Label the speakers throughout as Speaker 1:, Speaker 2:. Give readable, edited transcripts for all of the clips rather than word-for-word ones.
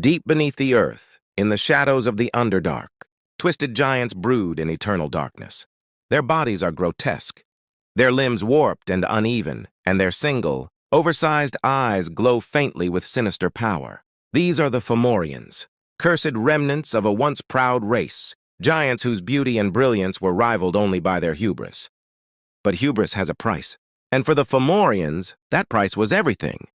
Speaker 1: Deep beneath the earth, in the shadows of the Underdark, twisted giants brood in eternal darkness. Their bodies are grotesque, their limbs warped and uneven, and their single, oversized eyes glow faintly with sinister power. These are the Fomorians, cursed remnants of a once proud race, giants whose beauty and brilliance were rivaled only by their hubris. But hubris has a price, and for the Fomorians, that price was everything.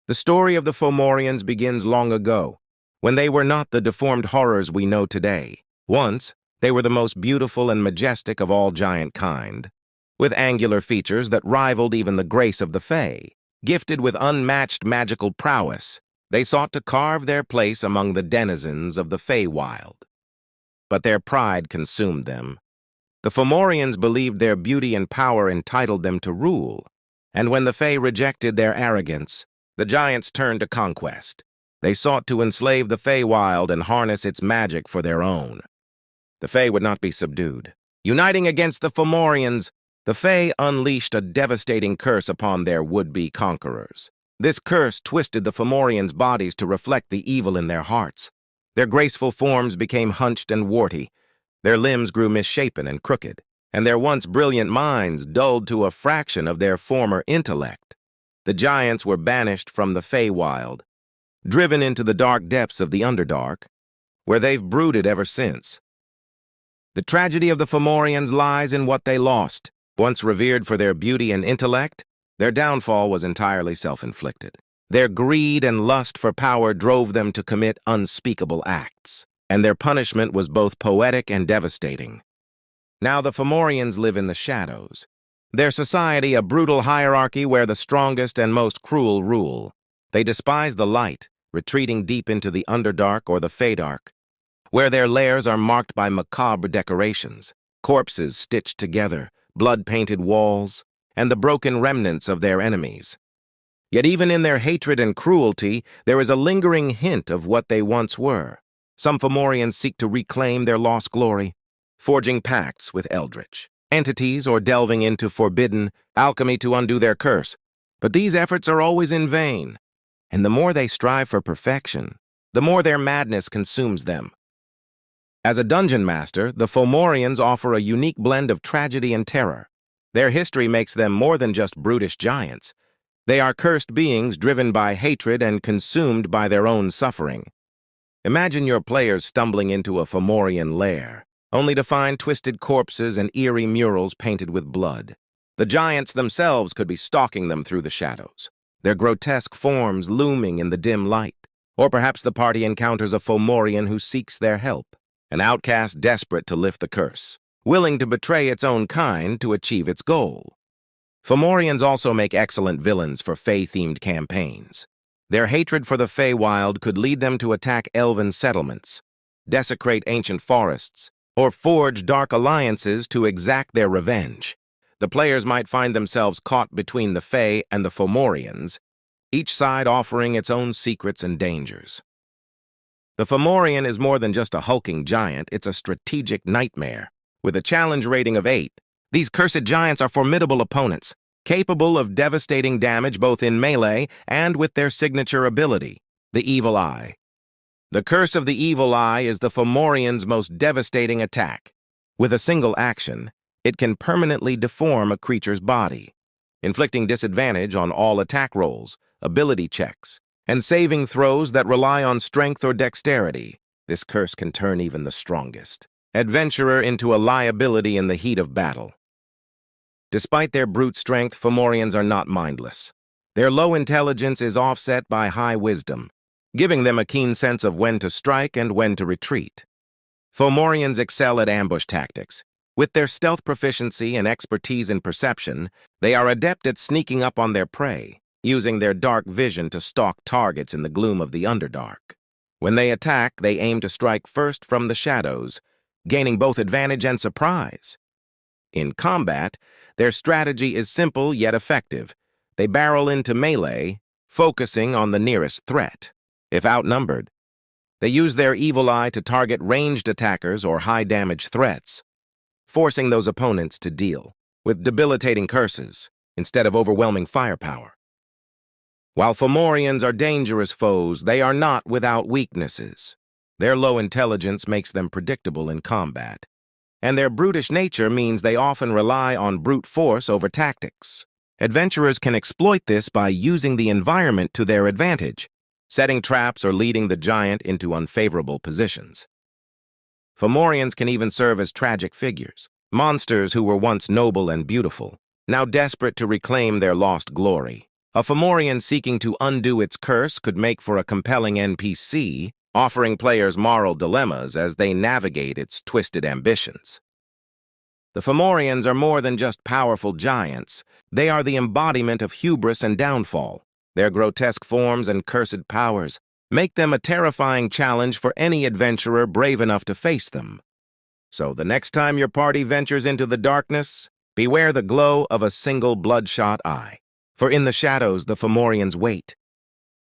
Speaker 1: The story of the Fomorians begins long ago, when they were not the deformed horrors we know today. Once, they were the most beautiful and majestic of all giant kind, with angular features that rivaled even the grace of the Fae. Gifted with unmatched magical prowess, they sought to carve their place among the denizens of the Feywild. But their pride consumed them. The Fomorians believed their beauty and power entitled them to rule, and when the Fae rejected their arrogance, the giants turned to conquest. They sought to enslave the Feywild and harness its magic for their own. The Fae would not be subdued. Uniting against the Fomorians, the Fae unleashed a devastating curse upon their would-be conquerors. This curse twisted the Fomorians' bodies to reflect the evil in their hearts. Their graceful forms became hunched and warty, their limbs grew misshapen and crooked, and their once brilliant minds dulled to a fraction of their former intellect. The giants were banished from the Feywild, driven into the dark depths of the Underdark, where they've brooded ever since. The tragedy of the Fomorians lies in what they lost. Once revered for their beauty and intellect, their downfall was entirely self-inflicted. Their greed and lust for power drove them to commit unspeakable acts, and their punishment was both poetic and devastating. Now the Fomorians live in the shadows, their society a brutal hierarchy where the strongest and most cruel rule. They despise the light, retreating deep into the Underdark or the Feydark, where their lairs are marked by macabre decorations, corpses stitched together, blood-painted walls, and the broken remnants of their enemies. Yet even in their hatred and cruelty, there is a lingering hint of what they once were. Some Fomorians seek to reclaim their lost glory, forging pacts with eldritch entities or delving into forbidden alchemy to undo their curse. But these efforts are always in vain, and the more they strive for perfection, the more their madness consumes them. As a dungeon master, the Fomorians offer a unique blend of tragedy and terror. Their history makes them more than just brutish giants. They are cursed beings driven by hatred and consumed by their own suffering. Imagine your players stumbling into a Fomorian lair, only to find twisted corpses and eerie murals painted with blood. The giants themselves could be stalking them through the shadows, their grotesque forms looming in the dim light. Or perhaps the party encounters a Fomorian who seeks their help, an outcast desperate to lift the curse, willing to betray its own kind to achieve its goal. Fomorians also make excellent villains for Fae-themed campaigns. Their hatred for the Feywild could lead them to attack elven settlements, desecrate ancient forests, or forge dark alliances to exact their revenge. The players might find themselves caught between the Fae and the Fomorians, each side offering its own secrets and dangers. The Fomorian is more than just a hulking giant, it's a strategic nightmare. With a challenge rating of 8, these cursed giants are formidable opponents, capable of devastating damage both in melee and with their signature ability, the Evil Eye. The curse of the Evil Eye is the Fomorian's most devastating attack. With a single action, it can permanently deform a creature's body, inflicting disadvantage on all attack rolls, ability checks, and saving throws that rely on strength or dexterity. This curse can turn even the strongest adventurer into a liability in the heat of battle. Despite their brute strength, Fomorians are not mindless. Their low intelligence is offset by high wisdom, giving them a keen sense of when to strike and when to retreat. Fomorians excel at ambush tactics. With their stealth proficiency and expertise in perception, they are adept at sneaking up on their prey, using their dark vision to stalk targets in the gloom of the Underdark. When they attack, they aim to strike first from the shadows, gaining both advantage and surprise. In combat, their strategy is simple yet effective. They barrel into melee, focusing on the nearest threat. If outnumbered, they use their Evil Eye to target ranged attackers or high-damage threats, forcing those opponents to deal with debilitating curses instead of overwhelming firepower. While Fomorians are dangerous foes, they are not without weaknesses. Their low intelligence makes them predictable in combat, and their brutish nature means they often rely on brute force over tactics. Adventurers can exploit this by using the environment to their advantage, setting traps or leading the giant into unfavorable positions. Fomorians can even serve as tragic figures, monsters who were once noble and beautiful, now desperate to reclaim their lost glory. A Fomorian seeking to undo its curse could make for a compelling NPC, offering players moral dilemmas as they navigate its twisted ambitions. The Fomorians are more than just powerful giants. They are the embodiment of hubris and downfall. Their grotesque forms and cursed powers make them a terrifying challenge for any adventurer brave enough to face them. So the next time your party ventures into the darkness, beware the glow of a single bloodshot eye. For in the shadows the Fomorians wait,